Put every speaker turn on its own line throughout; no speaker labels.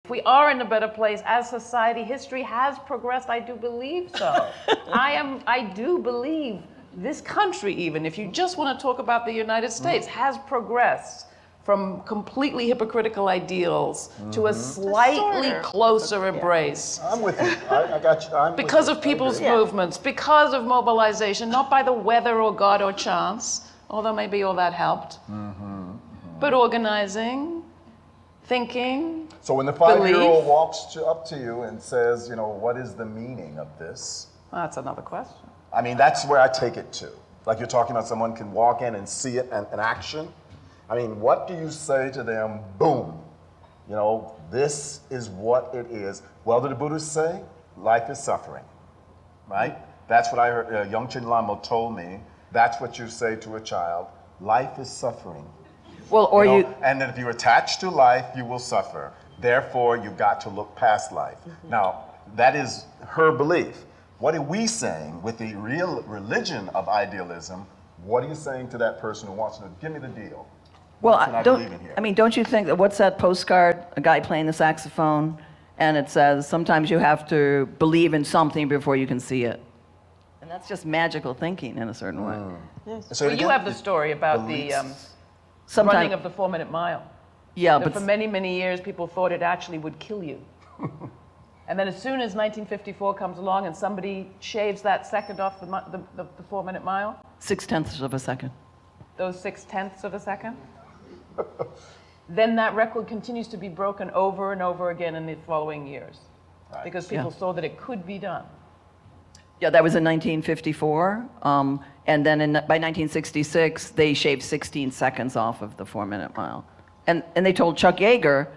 We are in a better place as society. History has progressed. I do believe so. I do believe this country, even if you just want to talk about the United States, has progressed from completely hypocritical ideals to a slightly closer embrace.
I'm with you. I got you.
Because of people's movements, because of mobilization, not by the weather or God or chance, although maybe all that helped, but organizing, thinking.
So when the 5-year-old walks up to you and says, you know, what is the meaning of this?
Well, that's another question.
I mean, that's where I take it to. Like you're talking about someone can walk in and see it in action. I mean, what do you say to them? Boom. You know, this is what it is. Well, did the Buddhists say? Life is suffering, right? That's what I heard. Yongchen Lama told me. That's what you say to a child. Life is suffering.
Well, or
and then if you're attached to life, you will suffer. Therefore, you've got to look past life. Now, that is her belief. What are we saying with the real religion of idealism? What are you saying to that person who wants to give me the deal?
Well, don't you think that what's that postcard? A guy playing the saxophone, and it says sometimes you have to believe in something before you can see it, and that's just magical thinking in a certain way.
Yes. So you have the story about the running of the 4-minute mile.
Yeah,
but for many, many years, people thought it actually would kill you. And then as soon as 1954 comes along and somebody shaves that second off the 4-minute mile.
0.6 of a second.
Those 0.6 of a second. Then that record continues to be broken over and over again in the following years. Right. Because people saw that it could be done.
Yeah, that was in 1954. And then by 1966, they shaved 16 seconds off of the 4-minute mile. And they told Chuck Yeager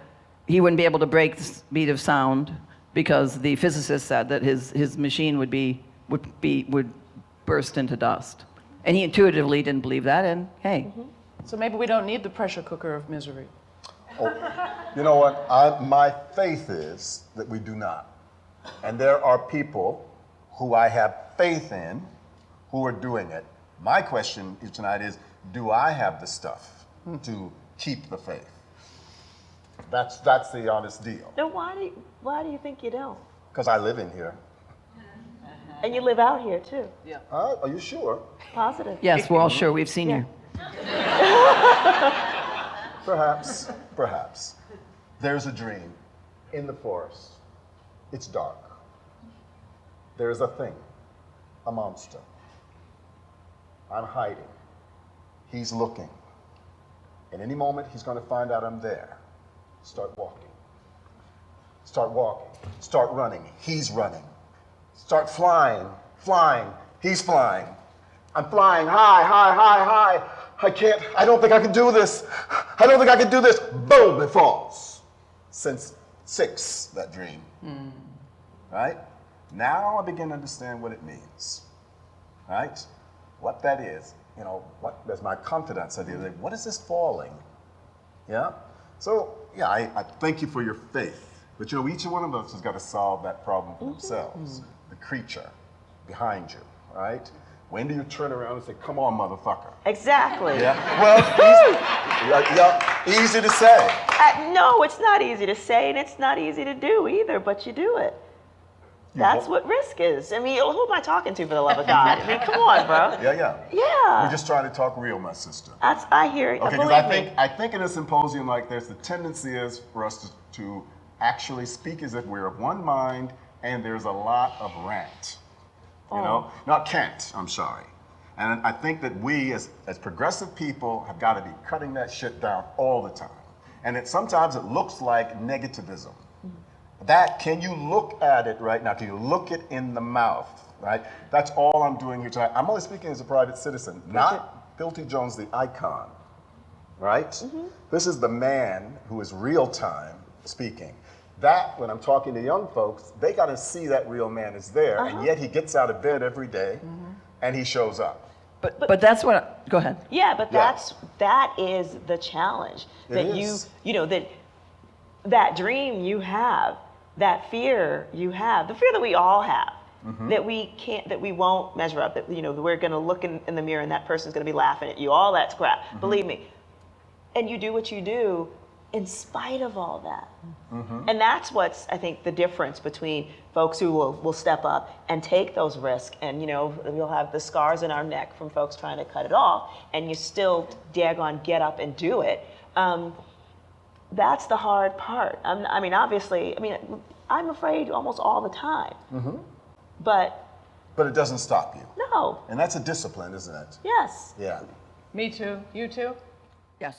he wouldn't be able to break the speed of sound because the physicist said that his machine would burst into dust. And he intuitively didn't believe that, and hey.
So maybe we don't need the pressure cooker of misery.
Oh, you know what? My faith is that we do not. And there are people who I have faith in who are doing it. My question tonight is, do I have the stuff to keep the faith? That's the honest deal.
No, why do you think you don't?
Because I live in here.
And you live out here too.
Yeah.
Are you sure?
Positive.
Yes, we're all sure. We've seen you.
Perhaps. There's a dream in the forest. It's dark. There's a thing, a monster. I'm hiding. He's looking. At any moment, he's going to find out I'm there. Start walking. Start walking. Start running. He's running. Start flying. He's flying. I'm flying high. I don't think I can do this. Boom, it falls. Since 6, that dream. Right? Now I begin to understand what it means. Right? What that is. You know, there's my confidence idea. What is this falling? Yeah? So, yeah, I thank you for your faith. But, you know, each one of us has got to solve that problem for themselves. The creature behind you, right? When do you turn around and say, come on, motherfucker?
Exactly.
Yeah. Well, easy to say.
No, it's not easy to say, and it's not easy to do either, but you do it. That's what risk is. I mean, who am I talking to, for the love of God? I mean, come on, bro.
Yeah. We're just trying to talk real, my sister.
I hear it.
Okay, because I think in a symposium like this, the tendency is for us to actually speak as if we're of one mind, and there's a lot of rant. You know? Not cant, I'm sorry. And I think that we, as progressive people, have got to be cutting that shit down all the time. And sometimes it looks like negativism. Can you look at it right now? Can you look it in the mouth, right? That's all I'm doing here tonight. I'm only speaking as a private citizen, not Philty Jones, the icon, right? This is the man who is real time speaking. That, when I'm talking to young folks, they got to see that real man is there, and yet he gets out of bed every day, and he shows up.
But that's what. Go ahead.
Yeah, but that is the challenge. That dream you have, that fear you have, the fear that we all have, that we won't measure up, that we're going to look in the mirror and that person's going to be laughing at you, all that crap. Believe me. And you do what you do, in spite of all that. And that's what's, I think, the difference between folks who will step up and take those risks. And, you know, we'll have the scars in our neck from folks trying to cut it off, and you still daggone get up and do it. That's the hard part. I mean, obviously, I'm afraid almost all the time. But
it doesn't stop you.
no,
And that's a discipline, isn't it?
yes.
Yeah.
Me too. You too?
Yes.